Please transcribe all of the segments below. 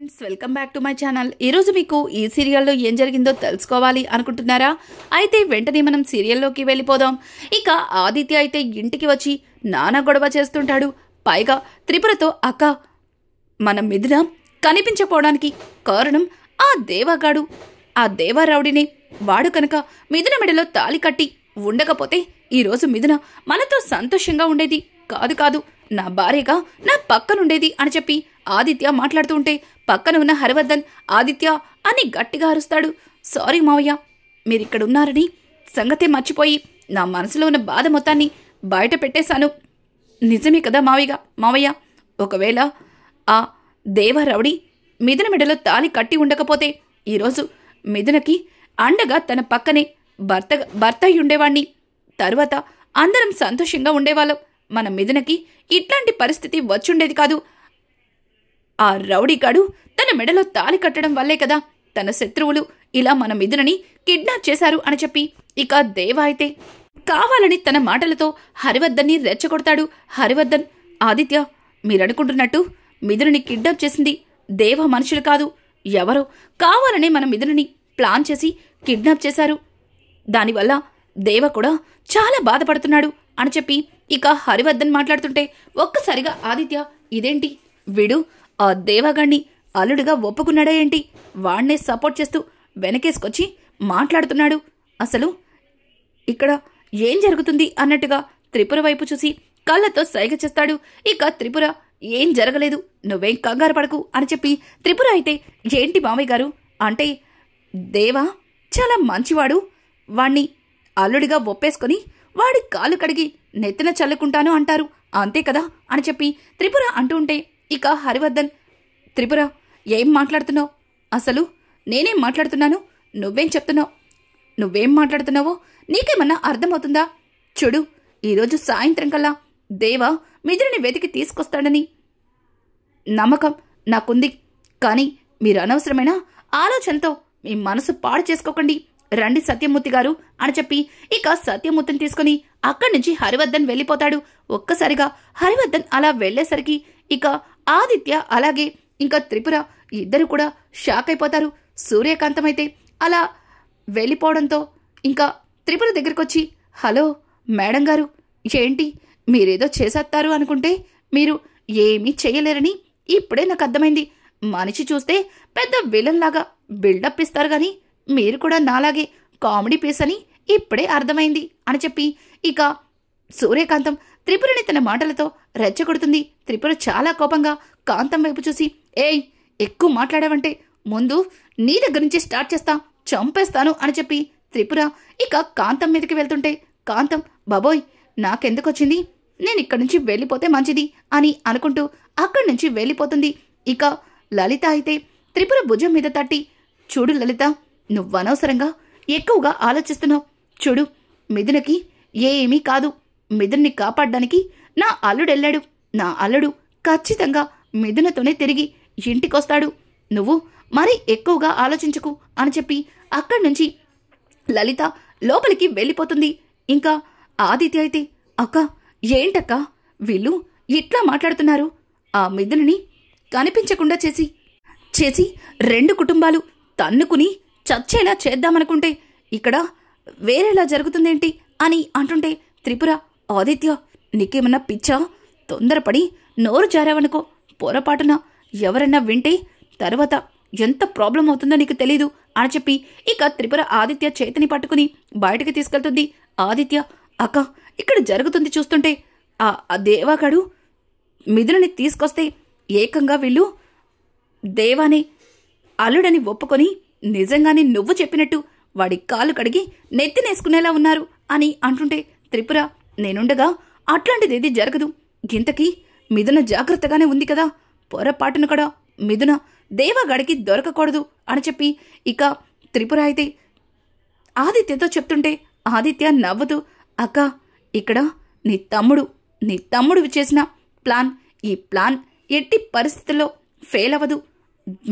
Friends, welcome back to my channel. ఈరోజు మీకు ఈ సీరియల్లో ఏం జరిగిందో తెలుసుకోవాలి అనుకుంటున్నారా? అయితే వెంటనే మనం సీరియల్లోకి వెళ్ళిపోదాం. ఇక ఆదిత్య అయితే ఇంటికి వచ్చి నానా గొడవ చేస్తుంటాడు. పైగా త్రిపురతో అక్క, మన మిథున కనిపించకపోవడానికి కారణం ఆ దేవగాడు, ఆ దేవరౌడిని. వాడు కనుక మిథున మెడలో తాళి కట్టి ఉండకపోతే ఈరోజు మిథున మనతో సంతోషంగా ఉండేది కాదు, నా భార్యగా నా పక్కనుండేది అని చెప్పి ఆదిత్య మాట్లాడుతూ ఉంటే పక్కన ఉన్న హరివర్ధన్ ఆదిత్య అని గట్టిగా అరుస్తాడు. సారీ మావయ్య, మీరిక్కడున్నారని సంగతే మర్చిపోయి నా మనసులో ఉన్న బాధ మొత్తాన్ని బయట పెట్టేశాను. నిజమే కదా మావయ్య, ఒకవేళ ఆ దేవరౌడి మిథున మెడలో తాళి కట్టి ఉండకపోతే ఈరోజు మిథునకి అండగా తన పక్కనే భర్త అయి ఉండేవాణ్ణి. తరువాత అందరం సంతోషంగా ఉండేవాళ్ళం. మన మిథునకి ఇట్లాంటి పరిస్థితి వచ్చుండేది కాదు. ఆ రౌడీగాడు తన మెడలో తాళి కట్టడం వల్లే కదా తన శత్రువులు ఇలా మన మిథునని కిడ్నాప్ చేశారు అని చెప్పి ఇక దేవ అయితే కావాలని తన మాటలతో హరివర్ధన్ని రెచ్చగొడతాడు. హరివర్ధన్, ఆదిత్య, మీరనుకుంటున్నట్టు మిథునని కిడ్నాప్ చేసింది దేవ మనుషులు కాదు, ఎవరో కావాలనే మన మిథునని ప్లాన్ చేసి కిడ్నాప్ చేశారు. దానివల్ల దేవ కూడా చాలా బాధపడుతున్నాడు అని చెప్పి ఇక హరివర్ధన్ మాట్లాడుతుంటే ఒక్కసారిగా ఆదిత్య, ఇదేంటి వీడు ఆ దేవగాణ్ణి అల్లుడుగా ఒప్పుకున్నాడా ఏంటి? వాణ్ణే సపోర్ట్ చేస్తూ వెనకేసుకొచ్చి మాట్లాడుతున్నాడు. అసలు ఇక్కడ ఏం జరుగుతుంది అన్నట్టుగా త్రిపుర వైపు చూసి కళ్ళతో సైగ చేస్తాడు. ఇక త్రిపుర, ఏం జరగలేదు, నువ్వేం కంగారు పడకు అని చెప్పి త్రిపుర అయితే, ఏంటి మావయ్య గారు, అంటే దేవా చాలా మంచివాడు, వాణ్ణి అల్లుడిగా ఒప్పేసుకొని వాడి కాలు కడిగి నెత్తిన చల్లుకుంటాను అంటారు, అంతే కదా అని చెప్పి త్రిపుర అంటూ ఉంటే ఇక హరివర్ధన్, త్రిపుర ఏం మాట్లాడుతున్నావు? అసలు నేనేం మాట్లాడుతున్నాను, నువ్వేం చెప్తున్నావు? నువ్వేం మాట్లాడుతున్నావో నీకేమన్నా అర్థమవుతుందా? చూడు, ఈరోజు సాయంత్రం కల్లా దేవా మిథునని వెతికి తీసుకొస్తాడని నమ్మకం నాకుంది. కానీ మీరు అనవసరమైన ఆలోచనతో మీ మనసు పాడు చేసుకోకండి. రండి సత్యమూర్తి గారు అని చెప్పి ఇక సత్యమూర్తిని తీసుకుని అక్కడి నుంచి హరివర్ధన్ వెళ్ళిపోతాడు. ఒక్కసారిగా హరివర్ధన్ అలా వెళ్లేసరికి ఇక ఆదిత్య అలాగే ఇంకా త్రిపుర ఇద్దరు కూడా షాక్ అయిపోతారు. సూర్యకాంతమైతే అలా వెళ్ళిపోవడంతో ఇంకా త్రిపుర దగ్గరకొచ్చి, హలో మేడం గారు, ఏంటి మీరేదో చేసేస్తారు అనుకుంటే మీరు ఏమీ చెయ్యలేరని ఇప్పుడే నాకు అర్థమైంది. మనిషి చూస్తే పెద్ద విలన్ లాగా బిల్డప్ ఇస్తారు గాని మీరు కూడా నాలాగే కామెడీ పీస్ అని ఇప్పుడే అర్థమైంది అని చెప్పి ఇక సూర్యకాంతం త్రిపురని తన మాటలతో రెచ్చగొడుతుంది. త్రిపుర చాలా కోపంగా కాంతం వైపు చూసి, ఏయ్, ఎక్కువ మాట్లాడావంటే ముందు నీ దగ్గర నుంచి స్టార్ట్ చేస్తా, చంపేస్తాను అని చెప్పి త్రిపుర ఇక కాంతం మీదకి వెళ్తుంటే కాంతం, బాబోయ్, నాకెందుకొచ్చింది, నేను ఇక్కడి నుంచి వెళ్ళిపోతే మంచిది అని అనుకుంటూ అక్కడి నుంచి వెళ్ళిపోతుంది. ఇక లలిత అయితే త్రిపుర భుజం మీద తట్టి, చూడు లలిత, నువ్వనవసరంగా ఎక్కువగా ఆలోచిస్తున్నావు. చూడు, మిథునకి ఏమీ కాదు, మిథున్ని కాపాడ్డానికి నా అల్లుడెళ్ళాడు. నా అల్లుడు ఖచ్చితంగా మిథునతోనే తిరిగి ఇంటికొస్తాడు. నువ్వు మరీ ఎక్కువగా ఆలోచించుకు అని చెప్పి అక్కడి నుంచి లలిత లోపలికి వెళ్ళిపోతుంది. ఇంకా ఆదిత్య అయితే, అక్క, ఏంటక్క వీళ్ళు ఇట్లా మాట్లాడుతున్నారు? ఆ మిథునని కనిపించకుండా చేసి రెండు కుటుంబాలు తన్నుకుని చచ్చేలా చేద్దామనుకుంటే ఇక్కడ వేరేలా జరుగుతుందేంటి అని అంటుంటే త్రిపుర, ఆదిత్య, నీకేమన్నా పిచ్చా? తొందరపడి నోరు జారావనుకో, పొరపాటున ఎవరన్నా వింటే తర్వాత ఎంత ప్రాబ్లం అవుతుందో నీకు తెలీదు అని చెప్పి ఇక త్రిపుర ఆదిత్య చేతిని పట్టుకుని బయటకు తీసుకెళ్తుంది. ఆదిత్య, అక్క, ఇక్కడ జరుగుతుంది చూస్తుంటే ఆ దేవాగాడు మిథునని తీసుకొస్తే ఏకంగా వీళ్ళు దేవానే అల్లుడని ఒప్పుకొని నిజంగానే నువ్వు చెప్పినట్టు వాడి కాలు కడిగి నెత్తినేసుకునేలా ఉన్నారు అని అంటుంటే త్రిపుర, నేనుండగా అట్లాంటిదేది జరగదు. ఇంతకీ మిథున జాగ్రత్తగానే ఉంది కదా, పొరపాటున కూడా మిథున దేవగాడికి దొరకకూడదు అని చెప్పి ఇక త్రిపుర అయితే ఆదిత్యతో చెప్తుంటే ఆదిత్య నవ్వుతూ, అక్క, ఇక్కడ నీ తమ్ముడు చేసిన ఈ ప్లాన్ ఎట్టి పరిస్థితుల్లో ఫెయిల్ అవ్వదు.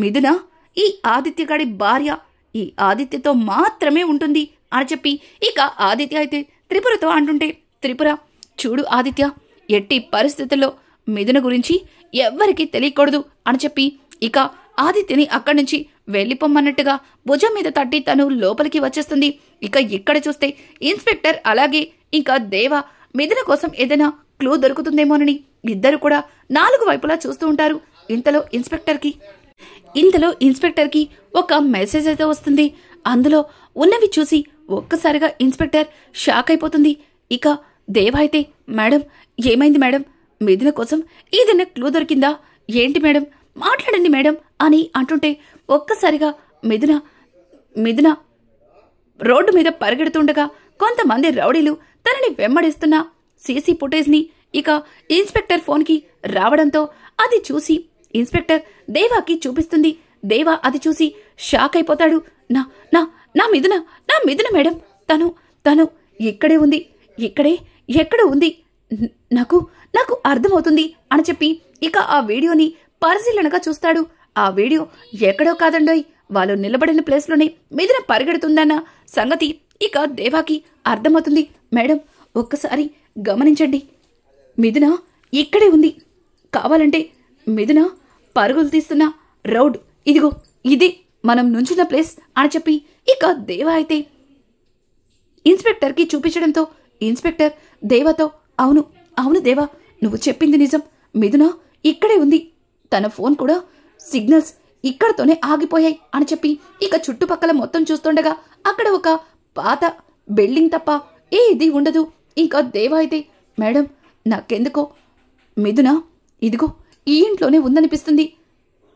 మిథున ఈ ఆదిత్యగాడి భార్య, ఈ ఆదిత్యతో మాత్రమే ఉంటుంది అని చెప్పి ఇక ఆదిత్య అయితే త్రిపురతో అంటుంటే త్రిపుర, చూడు ఆదిత్య, ఎట్టి పరిస్థితుల్లో మిథున గురించి ఎవ్వరికీ తెలియకూడదు అని చెప్పి ఇక ఆదిత్యని అక్కడి నుంచి వెళ్ళిపోమ్మన్నట్టుగా భుజం మీద తట్టి తను లోపలికి వచ్చేస్తుంది. ఇక ఇక్కడ చూస్తే ఇన్స్పెక్టర్ అలాగే ఇంకా దేవ మిథున కోసం ఏదైనా క్లూ దొరుకుతుందేమోనని ఇద్దరు కూడా 4 వైపులా చూస్తూ ఉంటారు. ఇంతలో ఇన్స్పెక్టర్కి ఒక మెసేజ్ అయితే వస్తుంది. అందులో ఉన్నవి చూసి ఒక్కసారిగా ఇన్స్పెక్టర్ షాక్ అయిపోతుంది. ఇక దేవ అయితే, మేడం ఏమైంది మేడం? మిథున కోసం ఏదైనా క్లూ దొరికిందా? ఏంటి మేడం, మాట్లాడండి మేడం అని అంటుంటే ఒక్కసారిగా మిథున రోడ్డు మీద పరిగెడుతుండగా కొంతమంది రౌడీలు తనని వెంబడిస్తున్న సీసీ ఫుటేజ్ని ఇక ఇన్స్పెక్టర్ ఫోన్కి రావడంతో అది చూసి ఇన్స్పెక్టర్ దేవాకి చూపిస్తుంది. దేవా అది చూసి షాక్ అయిపోతాడు. నా మిథున మేడం, తను ఇక్కడే ఉంది, ఎక్కడ ఉంది, నాకు అర్థమవుతుంది అని చెప్పి ఇక ఆ వీడియోని పరిశీలనగా చూస్తాడు. ఆ వీడియో ఎక్కడో కాదండోయ్, వాళ్ళు నిలబడిన ప్లేస్లోనే మిథున పరిగెడుతుందన్న సంగతి ఇక దేవాకి అర్థమవుతుంది. మేడం ఒక్కసారి గమనించండి, మిథున ఇక్కడే ఉంది. కావాలంటే మిథున పరుగులు తీస్తున్న రోడ్ ఇదిగో, ఇది మనం నుంచున్న ప్లేస్ అని చెప్పి ఇక దేవా అయితే ఇన్స్పెక్టర్కి చూపించడంతో ఇన్స్పెక్టర్ దేవాతో, అవును దేవా, నువ్వు చెప్పింది నిజం, మిథున ఇక్కడే ఉంది. తన ఫోన్ కూడా సిగ్నల్స్ ఇక్కడతోనే ఆగిపోయాయి అని చెప్పి ఇక చుట్టుపక్కల మొత్తం చూస్తుండగా అక్కడ ఒక పాత బిల్డింగ్ తప్ప ఏది ఉండదు. ఇంకా దేవా అయితే, మేడం నాకెందుకో మిథున ఇదిగో ఈ ఇంట్లోనే ఉందనిపిస్తుంది,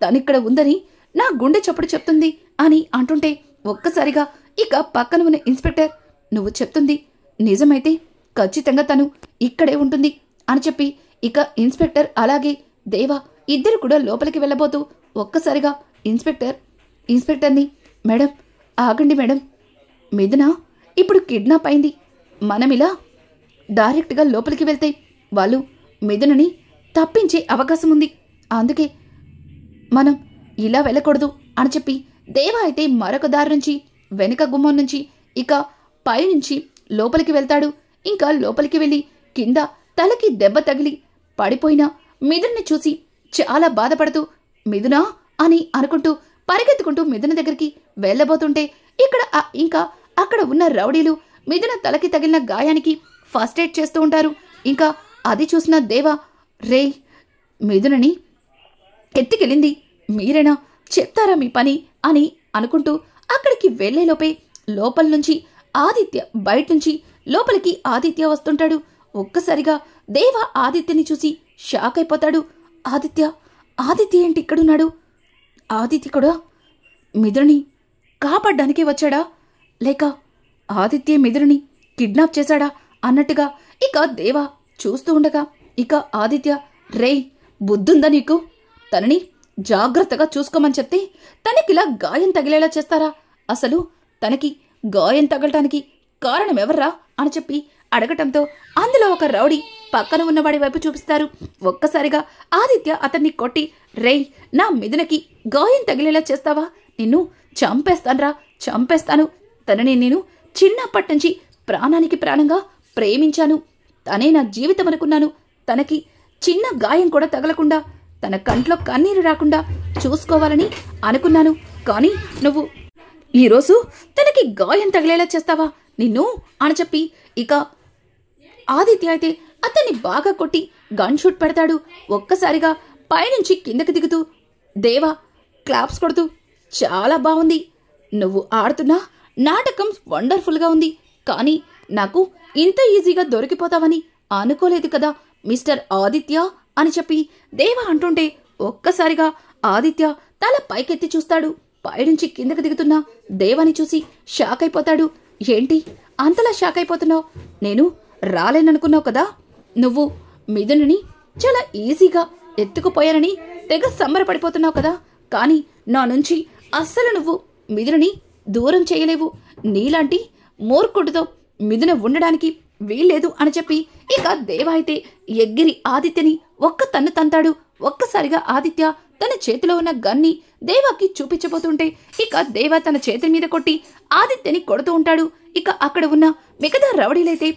తనిక్కడ ఉందని నా గుండె చప్పుడు చెప్తుంది అని అంటుంటే ఒక్కసారిగా ఇక పక్కన ఉన్న ఇన్స్పెక్టర్, నువ్వు చెప్తుంది నిజమైతే ఖచ్చితంగా తను ఇక్కడే ఉంటుంది అని చెప్పి ఇక ఇన్స్పెక్టర్ అలాగే దేవా ఇద్దరు కూడా లోపలికి వెళ్ళబోతూ ఒక్కసారిగా ఇన్స్పెక్టర్ని, మేడం ఆగండి మేడం, మిథున ఇప్పుడు కిడ్నాప్ అయింది. మనం ఇలా డైరెక్ట్గా లోపలికి వెళ్తే వాళ్ళు మిథునని తప్పించే అవకాశం ఉంది, అందుకే మనం ఇలా వెళ్ళకూడదు అని చెప్పి దేవా అయితే మరొక దారి నుంచి వెనుక గుమ్మం నుంచి ఇక పైనుంచి లోపలికి వెళ్తాడు. ఇంకా లోపలికి వెళ్ళి కింద తలకి దెబ్బ తగిలి పడిపోయిన మిథున్ని చూసి చాలా బాధపడుతూ మిథునా అని అనుకుంటూ పరిగెత్తుకుంటూ మిథున దగ్గరికి వెళ్ళబోతుంటే ఇక్కడ ఇంకా అక్కడ ఉన్న రౌడీలు మిథున తలకి తగిలిన గాయానికి ఫస్ట్ ఎయిడ్ చేస్తూ ఉంటారు. ఇంకా అది చూసిన దేవా, రే మిథునని ఎత్తికెళ్ళింది మీరేనా, చెప్తారా మీ పని అని అనుకుంటూ అక్కడికి వెళ్లేలోపే లోపల నుంచి ఆదిత్య బయట నుంచి లోపలికి ఆదిత్య వస్తుంటాడు. ఒక్కసారిగా దేవా ఆదిత్యని చూసి షాక్ అయిపోతాడు. ఆదిత్య ఏంటి ఇక్కడున్నాడు? ఆదిత్య కూడా మిథునని కాపాడ్డానికే వచ్చాడా, లేక ఆదిత్య మిథునని కిడ్నాప్ చేశాడా అన్నట్టుగా ఇక దేవా చూస్తూ ఉండగా ఇక ఆదిత్య, రేయ్ బుద్ధుందా నీకు? తనని జాగ్రత్తగా చూసుకోమని చెప్తే తనకిలా గాయం తగిలేలా చేస్తారా? అసలు తనకి గాయం తగలటానికి కారణం ఎవర్రా అని చెప్పి అడగటంతో అందులో ఒక రౌడీ పక్కన ఉన్నవాడి వైపు చూపిస్తారు. ఒక్కసారిగా ఆదిత్య అతన్ని కొట్టి, రేయ్ నా మిథునకి గాయం తగిలేలా చేస్తావా, నిన్ను చంపేస్తాను. తనని నేను చిన్నప్పటి నుంచి ప్రాణానికి ప్రాణంగా ప్రేమించాను, తనే నా జీవితం అనుకున్నాను. తనకి చిన్న గాయం కూడా తగలకుండా తన కంట్లో కన్నీరు రాకుండా చూసుకోవాలని అనుకున్నాను. కానీ నువ్వు ఈరోజు తనకి గాయం తగిలేలా చేస్తావా నిన్ను అని చెప్పి ఇక ఆదిత్య అయితే అతన్ని బాగా కొట్టి గన్ షూట్ పెడతాడు. ఒక్కసారిగా పైనుంచి కిందకి దిగుతూ దేవా క్లాప్స్ కొడుతూ, చాలా బాగుంది, నువ్వు ఆడుతున్న నాటకం వండర్ఫుల్గా ఉంది, కానీ నాకు ఇంత ఈజీగా దొరికిపోతావని అనుకోలేదు కదా మిస్టర్ ఆదిత్య అని చెప్పి దేవా అంటుంటే ఒక్కసారిగా ఆదిత్య తల పైకెత్తి చూస్తాడు. పైనుంచి కిందకి దిగుతున్న దేవాని చూసి షాక్ అయిపోతాడు. ఏంటి అంతలా షాక్ అయిపోతున్నావు? నేను రాలేననుకున్నావు కదా, నువ్వు మిథునని చాలా ఈజీగా ఎత్తుకుపోయానని తెగ సంబరపడిపోతున్నావు కదా, కానీ నా నుంచి అస్సలు నువ్వు మిథునని దూరం చేయలేవు. నీలాంటి మూర్ఖుడితో మిథున ఉండడానికి వీల్లేదు అని చెప్పి ఇక దేవా అయితే ఎగ్గిరి ఆదిత్యని ఒక్క తన్ను తంతాడు. ఒక్కసారిగా ఆదిత్య తన చేతిలో ఉన్న గన్ని దేవాకి చూపించబోతుంటే ఇక దేవా తన చేతి మీద కొట్టి ఆదిత్యని కొడుతూ ఉంటాడు. ఇక అక్కడ ఉన్న మిగతా రౌడీలైతే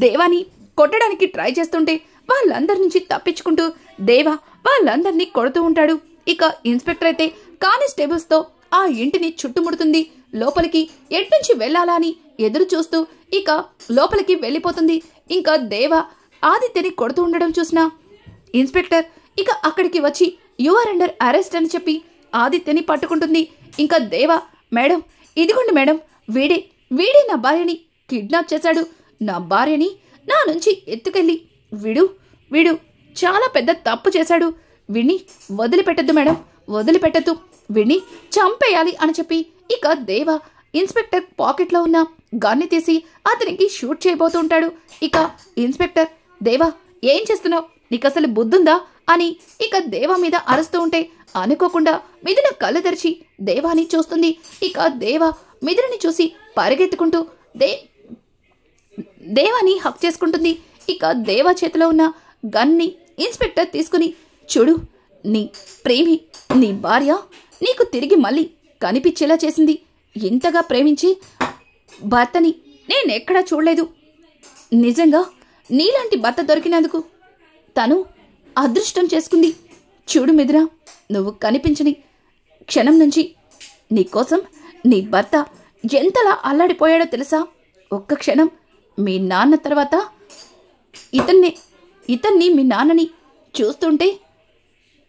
దేవాని కొట్టడానికి ట్రై చేస్తుంటే వాళ్ళందరి నుంచి తప్పించుకుంటూ దేవా వాళ్ళందరినీ కొడుతూ ఉంటాడు. ఇక ఇన్స్పెక్టర్ అయితే కానిస్టేబుల్స్ తో ఆ ఇంటిని చుట్టుముడుతుంది. లోపలికి ఎట్నుంచి వెళ్లాలా అని ఎదురు చూస్తూ ఇక లోపలికి వెళ్ళిపోతుంది. ఇంకా దేవ ఆదిత్యని కొడుతూ ఉండడం చూసిన ఇన్స్పెక్టర్ ఇక అక్కడికి వచ్చి యు ఆర్ అండర్ అరెస్ట్ అని చెప్పి ఆదిత్యని పట్టుకుంటుంది. ఇంకా దేవ, మేడం ఇదిగోండి మేడం, వీడే నా భార్యని కిడ్నాప్ చేశాడు. నా భార్యని నా నుంచి ఎత్తుకెళ్ళి వీడు చాలా పెద్ద తప్పు చేశాడు. వీణ్ణి వదిలిపెట్టద్దు మేడం, వదిలిపెట్టద్దు, వీణ్ణి చంపేయాలి అని చెప్పి ఇక దేవ ఇన్స్పెక్టర్ పాకెట్లో ఉన్న గన్ని తీసి అతనికి షూట్ చేయబోతూ ఉంటాడు. ఇక ఇన్స్పెక్టర్, దేవా ఏం చేస్తున్నావు, నీకు అసలు బుద్ధుందా అని ఇక దేవ మీద అరుస్తూ ఉంటే అనుకోకుండా మిథున కళ్ళు తెరిచి దేవాని చూస్తుంది. ఇక దేవ మిథునని చూసి పరిగెత్తుకుంటూ దేవాని హక్ చేసుకుంటుంది. ఇక దేవ చేతిలో ఉన్న గన్ని ఇన్స్పెక్టర్ తీసుకుని, చూడు, నీ ప్రేమి, నీ భార్య నీకు తిరిగి మళ్ళీ కనిపించేలా చేసింది. ఇంతగా ప్రేమించి భర్తని నేనెక్కడా చూడలేదు. నిజంగా నీలాంటి భర్త దొరికినందుకు తను అదృష్టం చేసుకుంది. చూడు మిథున, నువ్వు కనిపించని క్షణం నుంచి నీకోసం నీ భర్త ఎంతలా అల్లాడిపోయాడో తెలుసా? ఒక్క క్షణం మీ నాన్న తర్వాత ఇతన్ని మీ నాన్నని చూస్తుంటే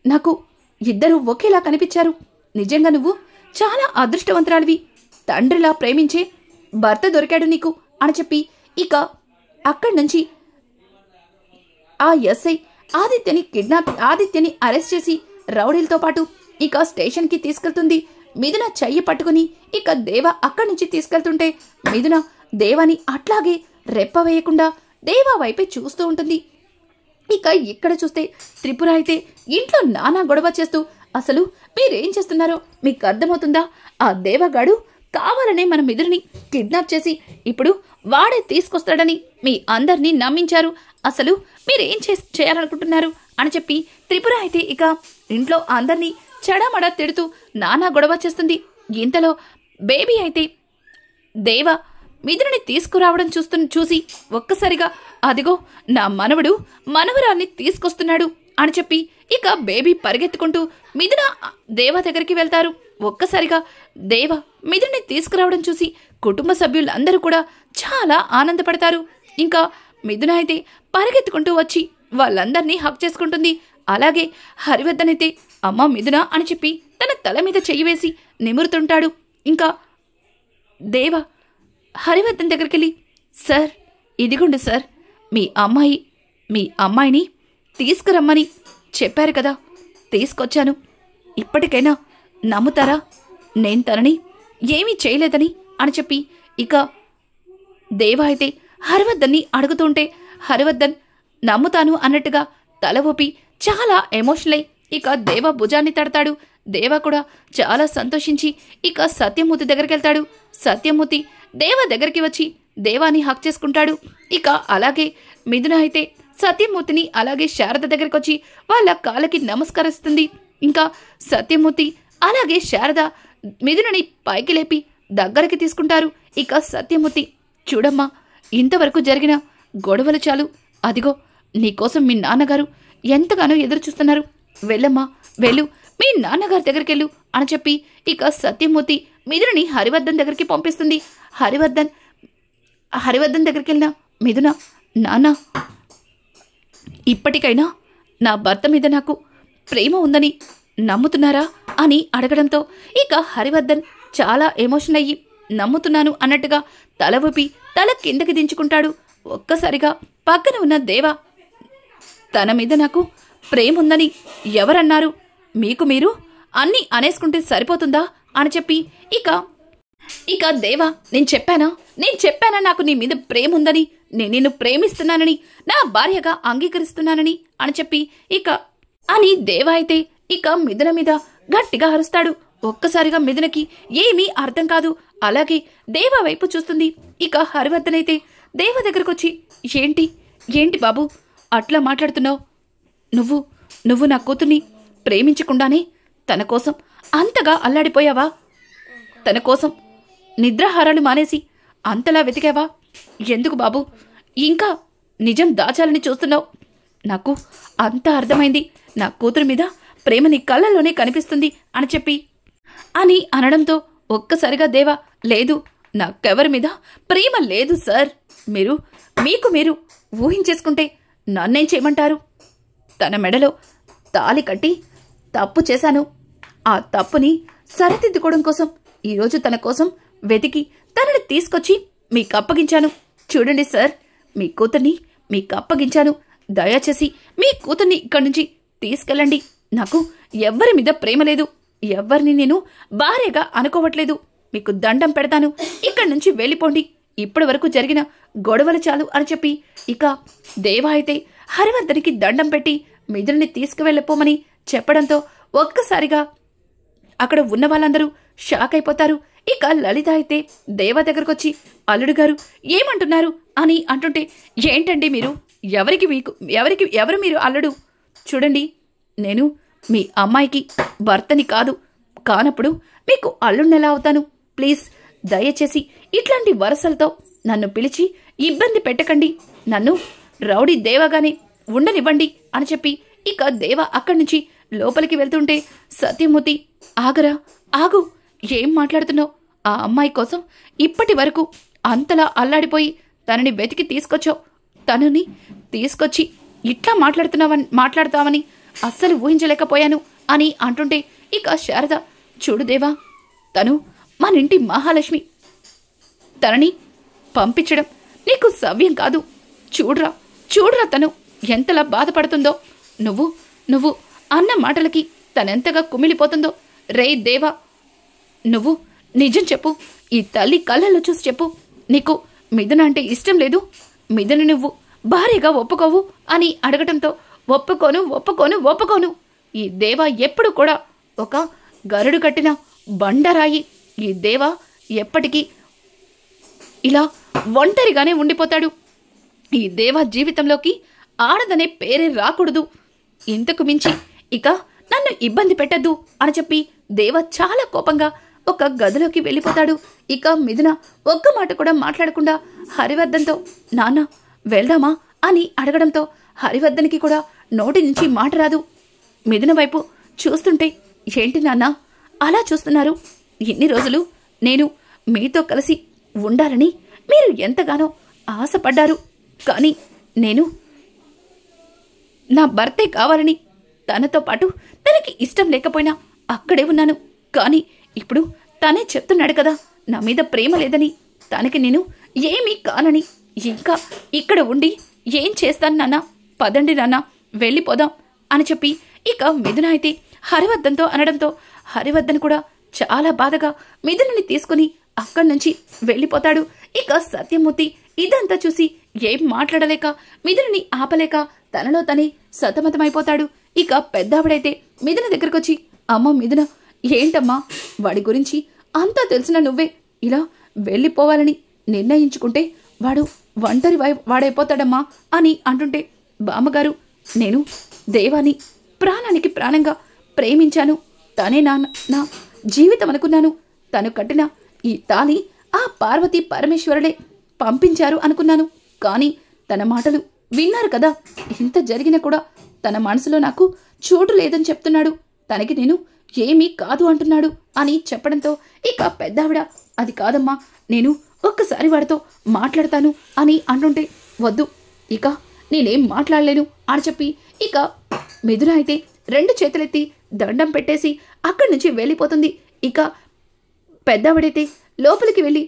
నాకు ఇద్దరు ఒకేలా కనిపించారు. నిజంగా నువ్వు చాలా అదృష్టవంతురాలివి. తండ్రిలా ప్రేమించే భర్త దొరికాడు నీకు అని చెప్పి ఇక అక్కడి నుంచి ఆ ఎస్ఐ ఆదిత్యని అరెస్ట్ చేసి రౌడీలతో పాటు ఇక స్టేషన్కి తీసుకెళ్తుంది. మిథున చెయ్యి పట్టుకుని ఇక దేవ అక్కడి నుంచి తీసుకెళ్తుంటే మిథున దేవాని అట్లాగే రెప్ప వేయకుండా దేవా వైపే చూస్తూ ఉంటుంది. ఇక ఇక్కడ చూస్తే త్రిపుర అయితే ఇంట్లో నానా గొడవ చేస్తూ, అసలు మీరేం చేస్తున్నారో మీకు అర్థమవుతుందా? ఆ దేవగాడు కావాలనే మన మిథుని కిడ్నాప్ చేసి ఇప్పుడు వాడే తీసుకొస్తాడని మీ అందరినీ నమ్మించారు. అసలు మీరేం చేయాలనుకుంటున్నారు అని చెప్పి త్రిపుర అయితే ఇక ఇంట్లో అందరినీ చెడమడ తిడుతూ నానా గొడవ చేస్తుంది. ఇంతలో బేబీ అయితే దేవ మిథుని తీసుకురావడం చూసి ఒక్కసారిగా, అదిగో నా మనవరాల్ని తీసుకొస్తున్నాడు అని చెప్పి ఇక బేబీ పరిగెత్తుకుంటూ మిథున దేవ దగ్గరికి వెళ్తారు. ఒక్కసారిగా దేవ మిథుని తీసుకురావడం చూసి కుటుంబ సభ్యులందరూ కూడా చాలా ఆనందపడతారు. ఇంకా మిథున అయితే పరిగెత్తుకుంటూ వచ్చి వాళ్ళందరినీ హక్ చేసుకుంటుంది. అలాగే హరివర్ధన్ అయితే అమ్మ మిథున అని చెప్పి తన తల మీద చెయ్యి వేసి నిమురుతుంటాడు. ఇంకా దేవ హరివర్ధన్ దగ్గరికి వెళ్ళి, సార్ ఇదిగోండి సార్, మీ అమ్మాయిని తీసుకురమ్మని చెప్పారు కదా, తీసుకొచ్చాను. ఇప్పటికైనా నమ్ముతారా నేను తనని ఏమీ చేయలేదని అని చెప్పి ఇక దేవ అయితే హరివర్ధన్ని అడుగుతుంటే హరివర్ధన్ నమ్ముతాను అన్నట్టుగా తల ఊపి చాలా ఎమోషనల్ అయి ఇక దేవ భుజాన్ని తడతాడు. దేవ కూడా చాలా సంతోషించి ఇక సత్యమూర్తి దగ్గరికి వెళ్తాడు. సత్యమూర్తి దేవ దగ్గరికి వచ్చి దేవాని హక్ చేసుకుంటాడు. ఇక అలాగే మిథున అయితే సత్యమూర్తిని అలాగే శారద దగ్గరికి వచ్చి వాళ్ళ కాళ్ళకి నమస్కరిస్తుంది. ఇంకా సత్యమూర్తి అలాగే శారద మిథునని పైకి లేపి దగ్గరికి తీసుకుంటారు. ఇక సత్యమూర్తి, చూడమ్మా, ఇంతవరకు జరిగిన గొడవలు చాలు. అదిగో నీకోసం మీ నాన్నగారు ఎంతగానో ఎదురు చూస్తున్నారు. వెళ్ళమ్మా, వెళ్ళు, మీ నాన్నగారి దగ్గరికి వెళ్ళు అని చెప్పి ఇక సత్యమూర్తి మిథునని హరివర్ధన్ దగ్గరికి పంపిస్తుంది. హరివర్ధన్ దగ్గరికి వెళ్ళిన మిథున, నాన్న, ఇప్పటికైనా నా భర్త మీద నాకు ప్రేమ ఉందని నమ్ముతున్నారా అని అడగడంతో ఇక హరివర్ధన్ చాలా ఎమోషన్ అయ్యి నమ్ముతున్నాను అన్నట్టుగా తల ఊపి తల కిందకి దించుకుంటాడు. ఒక్కసారిగా పక్కన ఉన్న దేవ, తన మీద నాకు ప్రేమ ఉందని ఎవరన్నారు? మీకు మీరు అన్నీ అనేసుకుంటే సరిపోతుందా అని చెప్పి ఇక దేవ, నేను చెప్పానా నాకు నీ మీద ప్రేమ ఉందని, నేను నిన్ను ప్రేమిస్తున్నానని, నా భార్యగా అంగీకరిస్తున్నానని అని చెప్పి అని దేవ అయితే ఇక మిథున మీద గట్టిగా అరుస్తాడు. ఒక్కసారిగా మిథునకి ఏమీ అర్థం కాదు. అలాగే దేవ వైపు చూస్తుంది. ఇక హరివర్ధన్ అయితే దేవ దగ్గరకు వచ్చి, ఏంటి బాబు అట్లా మాట్లాడుతున్నావు? నువ్వు నా కూతుర్ని ప్రేమించకుండానే తన కోసం అంతగా అల్లాడిపోయావా? తన కోసం నిద్రాహారాలు మానేసి అంతలా వెతికావా? ఎందుకు బాబు ఇంకా నిజం దాచాలని చూస్తున్నావు? నాకు అంతా అర్థమైంది. నా కూతురు మీద ప్రేమ నీ కళ్ళల్లోనే కనిపిస్తుంది అని చెప్పి అనడంతో ఒక్కసారిగా దేవా, లేదు, నాకెవరి మీద ప్రేమ లేదు సార్. మీకు మీరు ఊహించేసుకుంటే నన్నేం చేయమంటారు? తన మెడలో తాళి కట్టి తప్పు చేశాను. ఆ తప్పుని సరిదిద్దుకోవడం కోసం ఈరోజు తన కోసం వెతికి తనని తీసుకొచ్చి మీకు అప్పగించాను. చూడండి సార్, మీ కూతుర్ని మీకు అప్పగించాను. దయచేసి మీ కూతుర్ని ఇక్కడి నుంచి తీసుకెళ్ళండి. నాకు ఎవ్వరి మీద ప్రేమ లేదు, ఎవ్వరిని నేను భార్యగా అనుకోవట్లేదు. మీకు దండం పెడతాను, ఇక్కడి నుంచి వెళ్ళిపోండి. ఇప్పటి వరకు జరిగిన గొడవలు చాలు అని చెప్పి దేవా అయితే హరివర్ధన్కి దండం పెట్టి మిథున్ని తీసుకువెళ్ళిపోమని చెప్పడంతో ఒక్కసారిగా అక్కడ ఉన్న వాళ్ళందరూ షాక్ అయిపోతారు. లలిత అయితే దేవా దగ్గరకొచ్చి, అల్లుడు గారు ఏమంటున్నారు అని అంటుంటే, ఏంటండి మీరు? ఎవరు మీరు అల్లుడు? చూడండి, నేను మీ అమ్మాయికి భర్తని కానప్పుడు మీకు అల్లుడినెలా అవుతాను? ప్లీజ్ దయచేసి ఇట్లాంటి వరసలతో నన్ను పిలిచి ఇబ్బంది పెట్టకండి. నన్ను రౌడీ దేవగానే ఉండనివ్వండి అని చెప్పి దేవ అక్కడి నుంచి లోపలికి వెళ్తుంటే సత్యమూర్తి, ఆగరా, ఆగు, ఏం మాట్లాడుతున్నావు? ఆ అమ్మాయి కోసం ఇప్పటి వరకు అంతలా అల్లాడిపోయి తనని వెతికి తీసుకొచ్చావు. తనని తీసుకొచ్చి ఇట్లా మాట్లాడతావని అస్సలు ఊహించలేకపోయాను అని అంటుంటే శారద, చూడు దేవా, తను మనింటి మహాలక్ష్మి. తనని పంపించడం నీకు సవ్యం కాదు. చూడ్రా తను ఎంతలా బాధపడుతుందో. నువ్వు అన్న మాటలకి తనెంతగా కుమిలిపోతుందో. రే దేవా, నువ్వు నిజం చెప్పు. ఈ తల్లి కళ్ళల్లో చూసి చెప్పు. నీకు మిథున అంటే ఇష్టం లేదు, మిథున నువ్వు భార్యగా ఒప్పుకోవు అని అడగటంతో ఒప్పుకోను. ఈ దేవా ఎప్పుడు కూడా ఒక గరుడు కట్టిన బండరాయి. ఈ దేవా ఎప్పటికీ ఇలా ఒంటరిగానే ఉండిపోతాడు. ఈ దేవా జీవితంలోకి ఆడదనే పేరే రాకూడదు. ఇంతకు మించి నన్ను ఇబ్బంది పెట్టద్దు అని చెప్పి దేవ చాలా కోపంగా ఒక గదిలోకి వెళ్ళిపోతాడు. మిథున ఒక్క మాట కూడా మాట్లాడకుండా హరివర్ధన్తో, నాన్న వెళ్దామా అని అడగడంతో హరివర్ధన్కి కూడా నోటి నుంచి మాట రాదు. మిథున వైపు చూస్తుంటే, ఏంటి నాన్న అలా చూస్తున్నారు? ఇన్ని రోజులు నేను మీతో కలిసి ఉండాలని మీరు ఎంతగానో ఆశపడ్డారు. కానీ నేను నా భర్తే కావాలని తనతో పాటు తనకి ఇష్టం లేకపోయినా అక్కడే ఉన్నాను. కానీ ఇప్పుడు తనే చెప్తున్నాడు కదా నా మీద ప్రేమ లేదని. తనకి నేను ఏమీ కానని. ఇంకా ఇక్కడ ఉండి ఏం చేస్తాను నాన్న? పదండి నాన్న, వెళ్ళిపోదాం అని చెప్పి మిథున అయితే హరివర్ధన్తో అనడంతో హరివర్ధన్ కూడా చాలా బాధగా మిథునని తీసుకుని అక్కడి నుంచి వెళ్ళిపోతాడు. సత్యమూర్తి ఇదంతా చూసి ఏం మాట్లాడలేక మిథునని ఆపలేక తనలో తనే సతమతమైపోతాడు. పెద్దావిడైతే మిథున దగ్గరకొచ్చి, అమ్మ మిథున, ఏంటమ్మా, వాడి గురించి అంతా తెలిసిన నువ్వే ఇలా వెళ్ళిపోవాలని నిర్ణయించుకుంటే వాడు ఒంటరి వాడైపోతాడమ్మా అని అంటుంటే, బామ్మగారు, నేను దేవాని ప్రాణానికి ప్రాణంగా ప్రేమించాను. తనే నా జీవితం అనుకున్నాను. తను కట్టిన ఈ తాళి ఆ పార్వతీ పరమేశ్వరులే పంపించారు అనుకున్నాను. కానీ తన మాటలు విన్నారు కదా, ఇంత జరిగినా కూడా తన మనసులో నాకు చోటు లేదని చెప్తున్నాడు. తనకి నేను ఏమీ కాదు అంటున్నాడు అని చెప్పడంతో పెద్దావిడ, అది కాదమ్మా, నేను ఒక్కసారి వాడితో మాట్లాడతాను అని అంటుంటే, వద్దు, నేనేం మాట్లాడలేను అని చెప్పి మిథున అయితే 2 చేతులెత్తి దండం పెట్టేసి అక్కడి నుంచి వెళ్ళిపోతుంది. పెద్దావిడైతే లోపలికి వెళ్ళి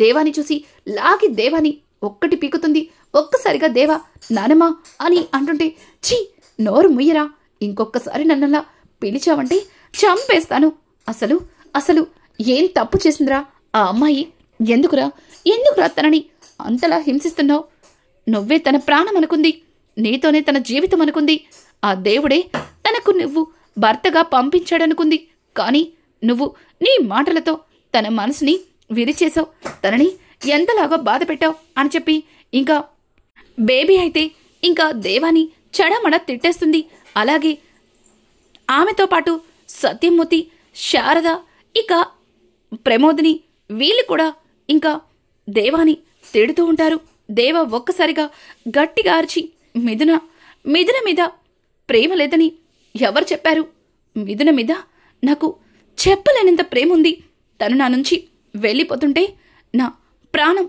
దేవాని చూసి లాగి దేవాని ఒక్కటి పీకుతుంది. ఒక్కసారిగా దేవా, నానమ్మా అని అంటుంటే, ఛీ, నోరు ముయ్యరా, ఇంకొక్కసారి నన్నలా పిలిచావంటే చంపేస్తాను. అసలు ఏం తప్పు చేసిందిరా ఆ అమ్మాయి? ఎందుకురా తనని అంతలా హింసిస్తున్నావు? నువ్వే తన ప్రాణం అనుకుంది, నీతోనే తన జీవితం అనుకుంది. ఆ దేవుడే తనకు నువ్వు భర్తగా పంపించాడనుకుంది. కానీ నువ్వు నీ మాటలతో తన మనసుని విరిచేశావు, తనని ఎంతలాగా బాధ పెట్టావు అని చెప్పి బేబీ అయితే దేవాని చెడమడ తిట్టేస్తుంది. అలాగే ఆమెతో పాటు సత్యమూర్తి, శారద, ప్రమోదిని వీళ్ళు కూడా దేవాని తిడుతూ ఉంటారు. దేవ ఒక్కసారిగా గట్టిగా అరిచి, మిథున మీద ప్రేమ లేదని ఎవరు చెప్పారు? మిథున మీద నాకు చెప్పలేనంత ప్రేమ ఉంది. తను నా నుంచి వెళ్ళిపోతుంటే నా ప్రాణం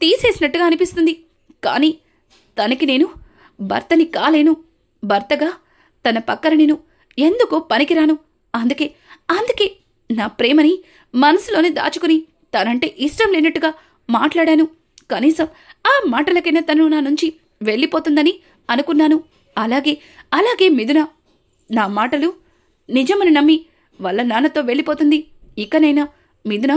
తీసేసినట్టుగా అనిపిస్తుంది. కానీ తనకి నేను భర్తని కాలేను. భర్తగా తన పక్కన నేను ఎందుకో పనికిరాను. అందుకే నా ప్రేమని మనసులోనే దాచుకుని తనంటే ఇష్టం లేనట్టుగా మాట్లాడాను. కనీసం ఆ మాటలకైనా తను నా నుంచి వెళ్ళిపోతుందని అనుకున్నాను. అలాగే మిథున నా మాటలు నిజమని నమ్మి వాళ్ళ నాన్నతో వెళ్ళిపోతుంది. ఇకనైనా మిథున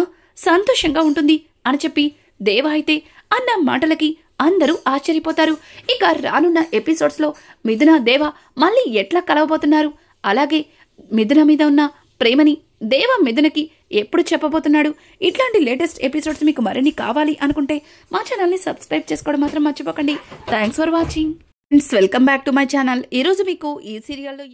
సంతోషంగా ఉంటుంది అని చెప్పి దేవ అయితే అన్న మాటలకి అందరూ ఆశ్చర్యపోతారు. ఇక రానున్న ఎపిసోడ్స్లో మిథున దేవ మళ్ళీ ఎట్లా కలవబోతున్నారు, అలాగే మిథున మీద ఉన్న ప్రేమని దేవ మిథునకి ఎప్పుడు చెప్పబోతున్నాడు, ఇట్లాంటి లేటెస్ట్ ఎపిసోడ్స్ మీకు మరిన్ని కావాలి అనుకుంటే మా ఛానల్ని సబ్స్క్రైబ్ చేసుకోవడం మాత్రం మర్చిపోకండి. Thanks for watching. Welcome back to my channel. ఈరోజు మీకు ఈ సీరియల్లో